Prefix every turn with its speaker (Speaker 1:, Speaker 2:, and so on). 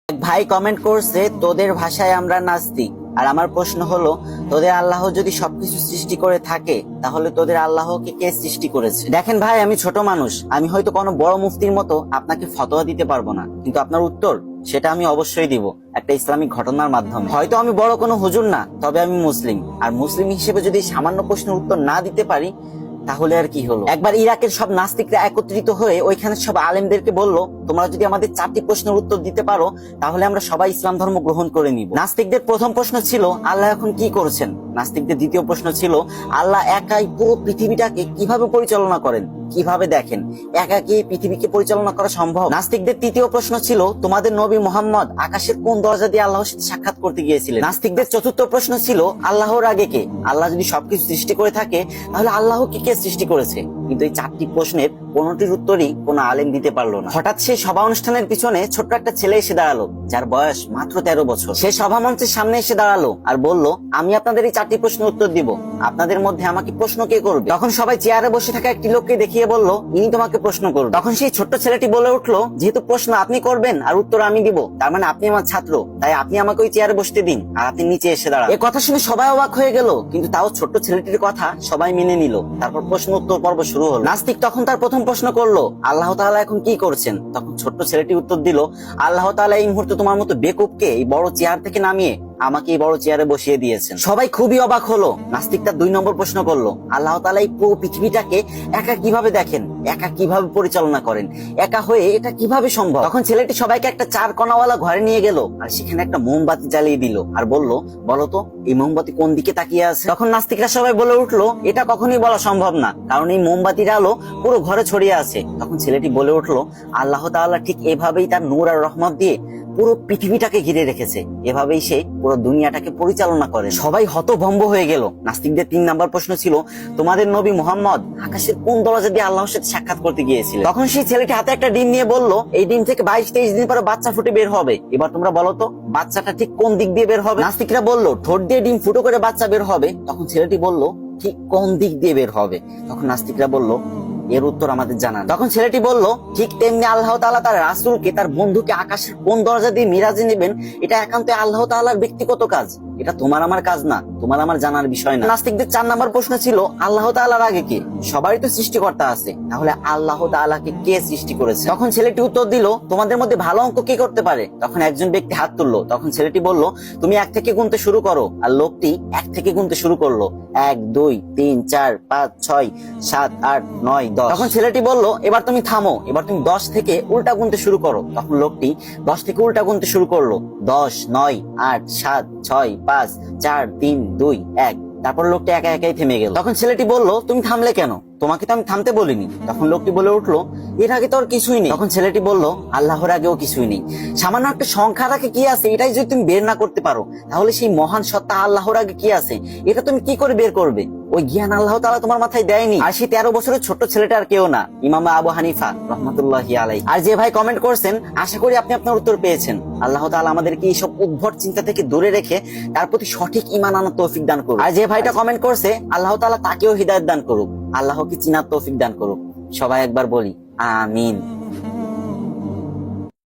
Speaker 1: এক ভাই কমেন্ট করছে, তোদের ভাষায় আমরা নাস্তিক। আর আমার প্রশ্ন হলো, তোদের আল্লাহ যদি সবকিছু সৃষ্টি করে থাকে, তাহলে তোদের আল্লাহকে কে সৃষ্টি করেছে? দেখেন ভাই, আমি ছোট মানুষ, আমি হয়তো কোনো বড় মুফতির মতো আপনাকে ফতোয়া দিতে পারবো না, কিন্তু আপনার উত্তর সেটা আমি অবশ্যই দিব একটা ইসলামিক ঘটনার মাধ্যমে। হয়তো আমি বড় কোনো হুজুর না, তবে আমি মুসলিম, আর মুসলিম হিসেবে যদি সামান্য প্রশ্নের উত্তর না দিতে পারি, তাহলে আর কি হলো। একবার ইরাকের সব নাস্তিকরা একত্রিত হয়ে ওইখানে সব আলেমদেরকে বলল, তোমরা যদি আমাদের 4টি প্রশ্নের উত্তর দিতে পারো, তাহলে আমরা সবাই ইসলাম ধর্ম গ্রহণ করে নিব। নাস্তিকদের প্রথম প্রশ্ন ছিল, আল্লাহ এখন কি করছেন? নাস্তিকদের দ্বিতীয় প্রশ্ন ছিল, আল্লাহ একাই পুরো পৃথিবীটাকে কিভাবে পরিচালনা করেন, কিভাবে দেখেন? একা কি পৃথিবীকে পরিচালনা করা সম্ভব? নাস্তিকদের তৃতীয় প্রশ্ন ছিল, তোমাদের নবী মুহাম্মদ আকাশের কোন দরজা দিয়ে আল্লাহর সাথে সাক্ষাৎ করতে গিয়েছিলেন? নাস্তিকদের চতুর্থ প্রশ্ন ছিল, আল্লাহর আগে কে? আল্লাহ যদি সবকিছু সৃষ্টি করে থাকে, তাহলে আল্লাহকে কে সৃষ্টি করেছে? কিন্তু এই 4টি প্রশ্নের কোনটির উত্তরই কোনো আলেম দিতে পারলো না। হঠাৎ সেই সভা অনুষ্ঠানের পিছনে ছোট্ট একটা ছেলে এসে দাঁড়ালো, যার বয়স মাত্র 13 বছর। সে সভা মঞ্চের সামনে এসে দাঁড়ালো আর বলল, আমি আপনাদের এই 4টি প্রশ্নের উত্তর দিব, আপনাদের মধ্যে আমাকে প্রশ্ন কে করবে? তখন সবাই চেয়ারে বসে থাকা একটি লোককে দেখিয়ে বলল, ইনি তোমাকে প্রশ্ন করবে। তখন সেই ছোট্ট ছেলেটি বলে উঠলো, যেহেতু প্রশ্ন আপনি করবেন আর উত্তর আমি দিব, তার মানে আপনি আমার ছাত্র, তাই আপনি আমাকে ওই চেয়ারে বসতে দিন আর আপনি নিচে এসে দাঁড়ান। এই কথা শুনে সবাই অবাক হয়ে গেল, কিন্তু তাও ছোট্ট ছেলেটির কথা সবাই মেনে নিল। তারপর প্রশ্ন উত্তর পর্ব শুরু হলো। নাস্তিক তখন তার প্রথম প্রশ্ন করলো, আল্লাহ তাআলা এখন কি করছেন? তখন ছোট্ট ছেলেটি উত্তর দিল, আল্লাহ তাআলা এই মুহূর্তে তোমার মতো বেকুবকে এই বড় চেয়ার থেকে নামিয়ে আমাকে এই বড় চেয়ারে বসিয়ে দিয়েছেন। সবাই খুবই অবাক হলো। নাস্তিক তার 2 নম্বর প্রশ্ন করলো, আল্লাহ তাআলা এই পুরো পৃথিবীটাকে একা কিভাবে দেখেন, একা কিভাবে পরিচালনা করেন, একা হয়ে এটা কিভাবে সম্ভব? তখন ছেলেটি সবাইকে একটা 4 কোণাওয়ালা ঘরে নিয়ে গেল আর সেখানে একটা মোমবাতি জ্বালিয়ে দিল আর বলল, বলো তো এই মোমবাতি কোন দিকে তাকিয়ে আছে? তখন নাস্তিকরা সবাই বলে উঠলো, এটা কখনোই বলা সম্ভব না, কারণ এই মোমবাতির আলো পুরো ঘরে ছড়িয়ে আছে। তখন ছেলেটি বলে উঠলো, আল্লাহ তাআলা ঠিক এভাবেই তার নূর আর রহমত দিয়ে পুরো পৃথিবীটাকে ঘিরে রেখেছে, এভাবেই সে পুরো দুনিয়াটাকে পরিচালনা করে। সবাই হতভম্ব হয়ে গেল। নাস্তিকদের 3 নম্বর প্রশ্ন ছিল, তোমাদের নবী মুহাম্মদ আকাশের কোন দরজা দিয়ে আল্লাহর সাথে সাক্ষাৎ করতে গিয়েছিল? তখন সেই ছেলেটি হাতে একটা ডিম নিয়ে বলল, এই ডিম থেকে 22-23 দিন পরে বাচ্চা ফুটে বের হবে। এবার তোমরা বলো তো বাচ্চাটা ঠিক কোন দিক দিয়ে বের হবে? নাস্তিকরা বলল, ঠোঁট দিয়ে ডিম ফুটো করে বাচ্চা বের হবে। তখন ছেলেটি বলল, ঠিক কোন দিক দিয়ে বের হবে? তখন নাস্তিকরা বলল, এর উত্তর আমাদের জানা নেই। তখন ছেলেটি বলল, ঠিক তেমনি আল্লাহ তাআলা তার রাসূলকে, তার বন্ধুকে আকাশের কোন দরজা দিয়ে মিরাজে নেবেন, এটা একান্ত আল্লাহ তাআলার ব্যক্তিগত কাজ, এটা তোমার আমার কাজ না, তোমার আমার জানার বিষয় না। নাস্তিকদের 4 নম্বর প্রশ্ন ছিল, আল্লাহ তাআলার আগে কে? সবারই তো সৃষ্টিকর্তা আছে, তাহলে আল্লাহ তাআলাকে কে সৃষ্টি করেছে? তখন ছেলেটি উত্তর দিল, তোমাদের মধ্যে ভালো অঙ্ক কে করতে পারে? তখন একজন ব্যক্তি হাত তুললো। তখন ছেলেটি বলল, তুমি 1 থেকে গুনতে শুরু করো। আর লোকটি 1 থেকে গুনতে শুরু করলো, 1 2 3 4 5 6 7 8 9 10। তখন ছেলেটি বলল, এবার তুমি থামো, এবার তুমি 10 থেকে উল্টা গুনতে শুরু করো। তখন লোকটি 10 থেকে উল্টা গুনতে শুরু করলো, 10 9 8 7 6 5 4 3 2 1। তারপর লোকটি একা একাই থেমে গেল। তখন ছেলেটি বলল, তুমি থামলে কেন? তোমাকে তো আমি থামতে বলিনি। তখন লোকটি বলে উঠলো, এর আগে তো আর কিছুই নেই। তখন ছেলেটি বলল, আল্লাহর আগেও কিছুই নেই। সামান্য একটা সংখ্যার আগে কি আছে, এটাই যদি তুমি বের না করতে পারো, তাহলে সেই মহান সত্তা আল্লাহর আগে কি আছে, এটা তুমি কি করে বের করবে? ওই জ্ঞান আল্লাহ তাআলা তোমার মাথায় দেয়নি। আর সেই 13 বছরের ছোট্ট ছেলেটা আর কেউ না, ইমাম আবু হানিফা রাহমাতুল্লাহি আলাইহি। আর যে ভাই কমেন্ট করছেন, আশা করি আপনি আপনার উত্তর পেয়েছেন। আল্লাহ তাআলা আমাদেরকে এইসব উদ্ভট চিন্তা থেকে দূরে রেখে তার প্রতি সঠিক ঈমান আনার তৌফিক দান করুক। আর যে ভাইটা কমেন্ট করছে, আল্লাহ তাআলা তাকেও হিদায়াত দান করুক, আল্লাহকে চিনার তৌফিক দান করুক। সবাই একবার বলি আমিন।